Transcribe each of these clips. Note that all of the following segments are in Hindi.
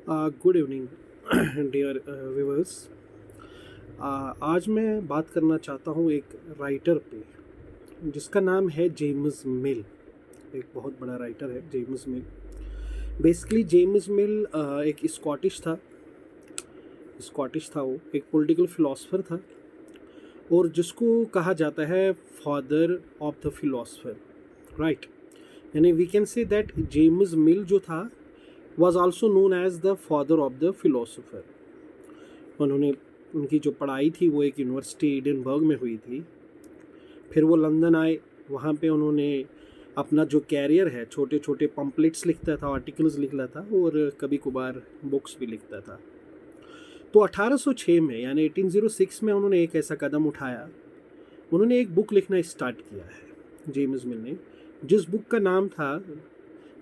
Good evening dear viewers. आज मैं बात करना चाहता हूँ एक राइटर पे जिसका नाम है जेम्स मिल। एक बहुत बड़ा राइटर है जेम्स मिल। बेसिकली जेम्स मिल एक स्कॉटिश था। वो एक पॉलिटिकल फिलोसफर था और जिसको कहा जाता है father of the philosopher, right. यानी we can say that James Mill जो था was also known as the father of the philosopher। उन्होंने उनकी जो पढ़ाई थी वो एक यूनिवर्सिटी एडिनबर्ग में हुई थी। फिर वो लंदन आए, वहाँ पे उन्होंने अपना जो कैरियर है, छोटे छोटे पम्पलेट्स लिखता था, आर्टिकल्स लिखता था और कभी कभार बुक्स भी लिखता था। तो 1806 में यानी 1806 में उन्होंने एक ऐसा कदम उठाया, उन्होंने एक बुक लिखना स्टार्ट किया है जेम्स मिल ने, जिस बुक का नाम था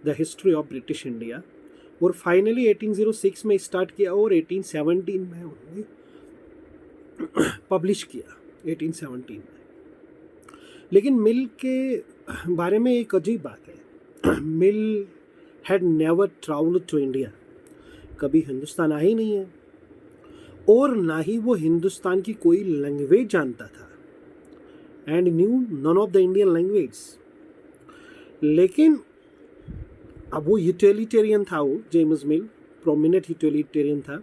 the history of British India. और फाइनली 1806 में स्टार्ट किया और 1817 में उन्होंने पब्लिश किया, 1817 में। लेकिन मिल के बारे में एक अजीब बात है। Mill had never travelled to India, कभी हिंदुस्तान आया ही नहीं है और ना ही वो हिंदुस्तान की कोई लैंग्वेज जानता था, and knew none of the Indian language. लेकिन अब वो यूटिलिटेरियन था, वो जेम्स मिल प्रोमिनेंट यूटिलिटेरियन था,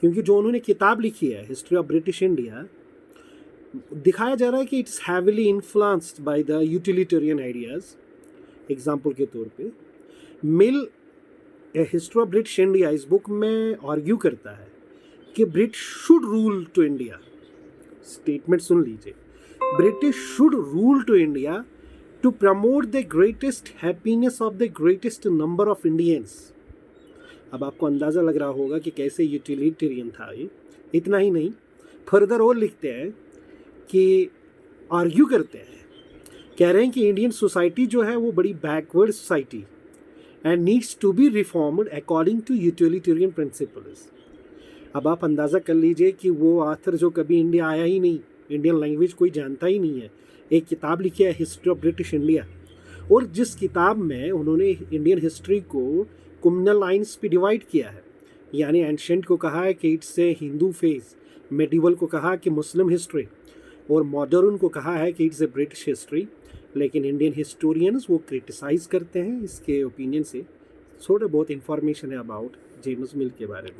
क्योंकि जो उन्होंने किताब लिखी है हिस्ट्री ऑफ ब्रिटिश इंडिया, दिखाया जा रहा है कि it's heavily influenced by the utilitarian ideas. Example के तौर पे Mill history of British India इस बुक में आर्ग्यू करता है कि British should rule to India. Statement सुन लीजिए, British should rule to India to promote the greatest happiness of the greatest number of Indians। अब आपको अंदाज़ा लग रहा होगा कि कैसे यूटिलिटेरियन था ये। इतना ही नहीं, फर्दर और लिखते हैं कि आर्ग्यू करते हैं, कह रहे हैं कि इंडियन सोसाइटी जो है वो बड़ी backward society and needs to be reformed according to utilitarian principles. अब आप अंदाज़ा कर लीजिए कि वो आथर जो कभी इंडिया आया ही नहीं, इंडियन लैंग्वेज कोई जानता ही नहीं है, एक किताब लिखी है हिस्ट्री ऑफ ब्रिटिश इंडिया, और जिस किताब में उन्होंने इंडियन हिस्ट्री को कम्युनल लाइन्स पे डिवाइड किया है। यानी एंशेंट को कहा है कि it's a Hindu phase, medieval को कहा कि मुस्लिम हिस्ट्री, और मॉडर्न को कहा है कि इट्स ए ब्रिटिश हिस्ट्री। लेकिन इंडियन हिस्टोरियंस वो क्रिटिसाइज करते हैं इसके ओपिनियन से। थोड़ा बहुत इंफॉर्मेशन है अबाउट जेम्स मिल के बारे में।